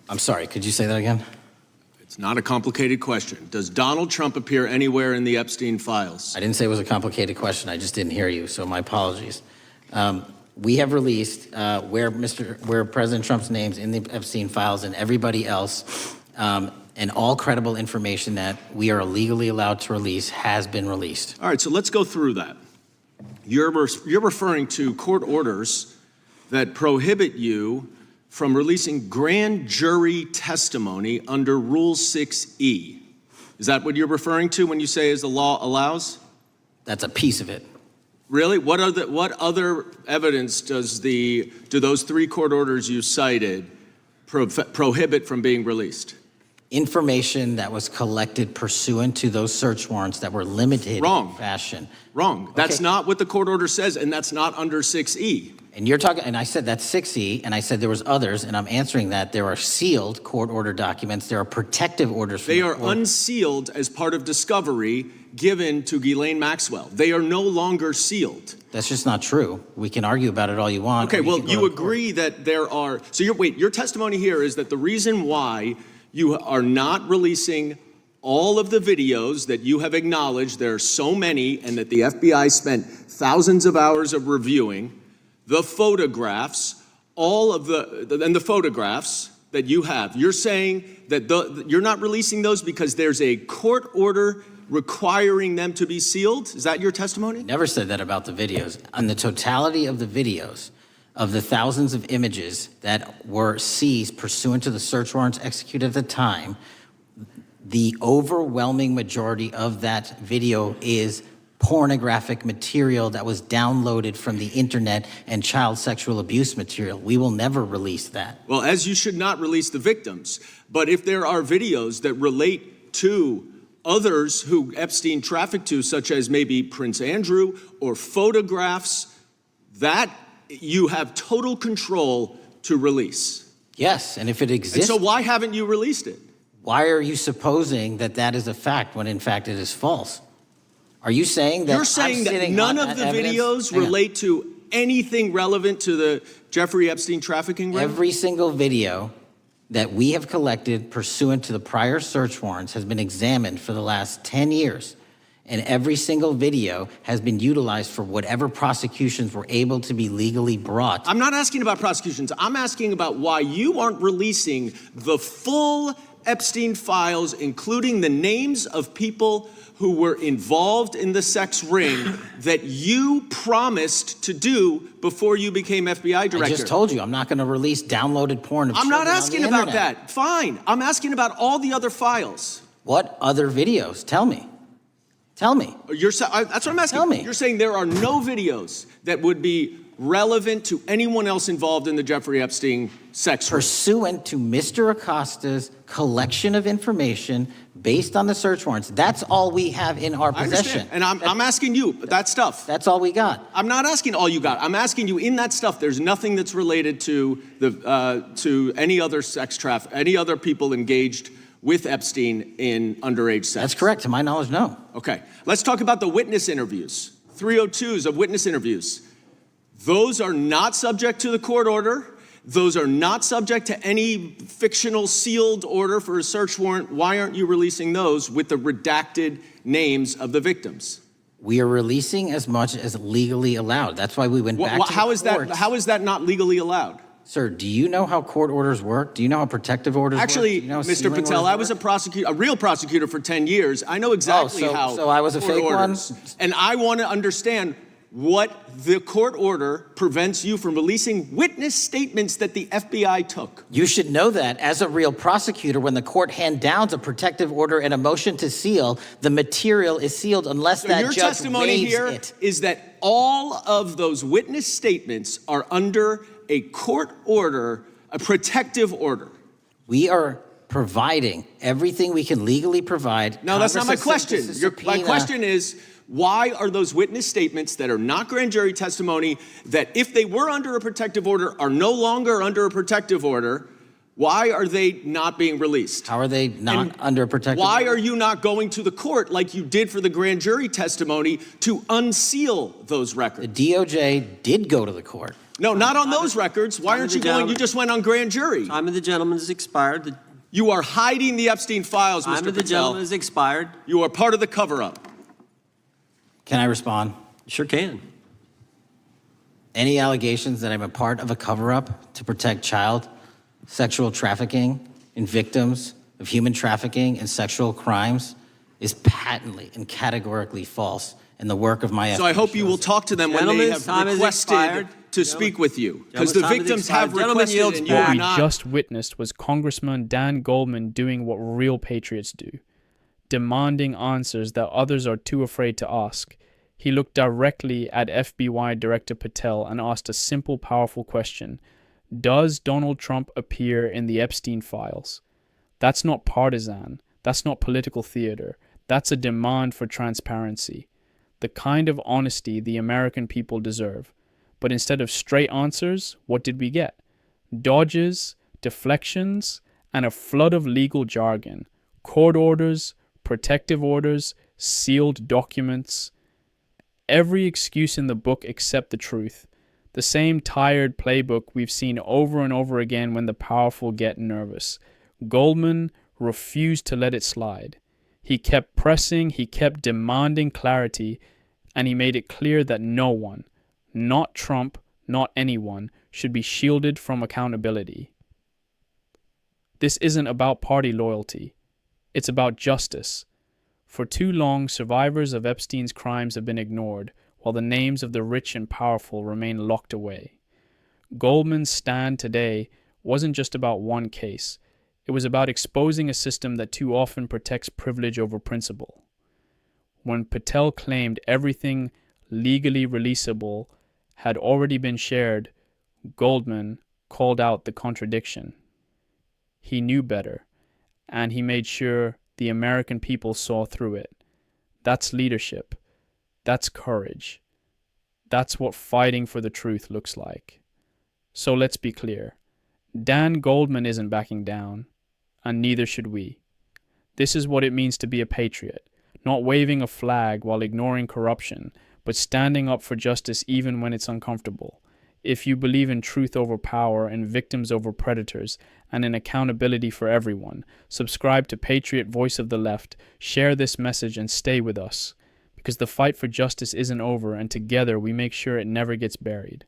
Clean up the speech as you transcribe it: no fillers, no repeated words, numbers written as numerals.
I'm sorry, could you say that again? It's not a complicated question. Does Donald Trump appear anywhere in the Epstein files? I didn't say it was a complicated question. I just didn't hear you, so my apologies. We have released where President Trump's name's in the Epstein files and everybody else, and all credible information that we are legally allowed to release has been released. All right, so let's go through that. You're referring to court orders that prohibit you from releasing grand jury testimony under Rule 6E. Is that what you're referring to when you say as the law allows? That's a piece of it. Really? What other evidence do those 3 court orders you cited prohibit from being released? Information that was collected pursuant to those search warrants that were limited in fashion. Wrong. That's not what the court order says, and that's not under 6E. And you're talking, and I said that's 6E, and I said there was others, and I'm answering that there are sealed court order documents. There are protective orders. They are unsealed as part of discovery given to Ghislaine Maxwell. They are no longer sealed. That's just not true. We can argue about it all you want. Okay, well, you agree that there are, so your testimony here is that the reason why you are not releasing all of the videos that you have acknowledged, there are so many, and that the FBI spent thousands of hours of reviewing, the photographs, the photographs that you have. You're saying that you're not releasing those because there's a court order requiring them to be sealed? Is that your testimony? Never said that about the videos. On the totality of the videos, of the thousands of images that were seized pursuant to the search warrants executed at the time, the overwhelming majority of that video is pornographic material that was downloaded from the internet and child sexual abuse material. We will never release that. Well, as you should not release the victims. But if there are videos that relate to others who Epstein trafficked to, such as maybe Prince Andrew, or photographs, that you have total control to release. Yes, and if it exists. And so why haven't you released it? Why are you supposing that that is a fact when in fact it is false? Are you saying that you're saying that none of the videos relate to anything relevant to the Jeffrey Epstein trafficking ring? Every single video that we have collected pursuant to the prior search warrants has been examined for the last 10 years. And every single video has been utilized for whatever prosecutions were able to be legally brought. I'm not asking about prosecutions. I'm asking about why you aren't releasing the full Epstein files, including the names of people who were involved in the sex ring that you promised to do before you became FBI director. I just told you, I'm not going to release downloaded porn of I'm not children asking on the about internet. that. Fine. I'm asking about all the other files. What other videos? Tell me. Tell me. That's what I'm asking. Tell me. You're saying there are no videos that would be relevant to anyone else involved in the Jeffrey Epstein sex ring. Pursuant to Mr. Acosta's collection of information based on the search warrants. That's all we have in our possession. And I'm asking you, that stuff. That's all we got. I'm not asking all you got. I'm asking you, in that stuff, there's nothing that's related to any other sex traffic, any other people engaged with Epstein in underage sex. That's correct. To my knowledge, no. Okay. Let's talk about the witness interviews. 302s of witness interviews. Those are not subject to the court order. Those are not subject to any fictional sealed order for a search warrant. Why aren't you releasing those with the redacted names of the victims? We are releasing as much as legally allowed. That's why we went back to the courts. How is that not legally allowed? Sir, do you know how court orders work? Do you know how protective orders work? Actually, Do you know how Mr. Patel, I was a real prosecutor for 10 years. I know exactly how. So I was a fake one? And I want to understand what the court order prevents you from releasing witness statements that the FBI took. You should know that as a real prosecutor, when the court hand downs a protective order and a motion to seal, the material is sealed unless that your judge testimony waives here it. is that all of those witness statements are under a court order, a protective order. We are providing everything we can legally provide. No, that's not my question. My question is, why are those witness statements that are not grand jury testimony, that if they were under a protective order are no longer under a protective order, why are they not being released? How are they not under a protective order? Why are you not going to the court like you did for the grand jury testimony to unseal those records? The DOJ did go to the court. No, not on those records. Why aren't you going? You just went on grand jury. Time of the gentleman has expired. You are hiding the Epstein files, Mr. Patel. Time of the gentleman has expired. You are part of the cover-up. Can I respond? Sure can. Any allegations that I'm a part of a cover-up to protect child sexual trafficking and victims of human trafficking and sexual crimes is patently and categorically false in the work of my So I hope you will talk to them when they have requested to speak with you, because the victims have requested and you What are we not. just witnessed was Congressman Dan Goldman doing what real patriots do, demanding answers that others are too afraid to ask. He looked directly at FBI Director Patel and asked a simple, powerful question. Does Donald Trump appear in the Epstein files? That's not partisan. That's not political theater. That's a demand for transparency. The kind of honesty the American people deserve. But instead of straight answers, what did we get? Dodges, deflections, and a flood of legal jargon. Court orders, protective orders, sealed documents. Every excuse in the book except the truth. The same tired playbook we've seen over and over again when the powerful get nervous. Goldman refused to let it slide. He kept pressing, he kept demanding clarity, and he made it clear that no one, not Trump, not anyone, should be shielded from accountability. This isn't about party loyalty. It's about justice. For too long, survivors of Epstein's crimes have been ignored, while the names of the rich and powerful remain locked away. Goldman's stand today wasn't just about one case. It was about exposing a system that too often protects privilege over principle. When Patel claimed everything legally releasable had already been shared, Goldman called out the contradiction. He knew better, and he made sure the American people saw through it. That's leadership. That's courage. That's what fighting for the truth looks like. So let's be clear. Dan Goldman isn't backing down, and neither should we. This is what it means to be a patriot, not waving a flag while ignoring corruption, but standing up for justice even when it's uncomfortable. If you believe in truth over power and victims over predators and in accountability for everyone, subscribe to Patriot Voice of the Left, share this message and stay with us, because the fight for justice isn't over and together we make sure it never gets buried.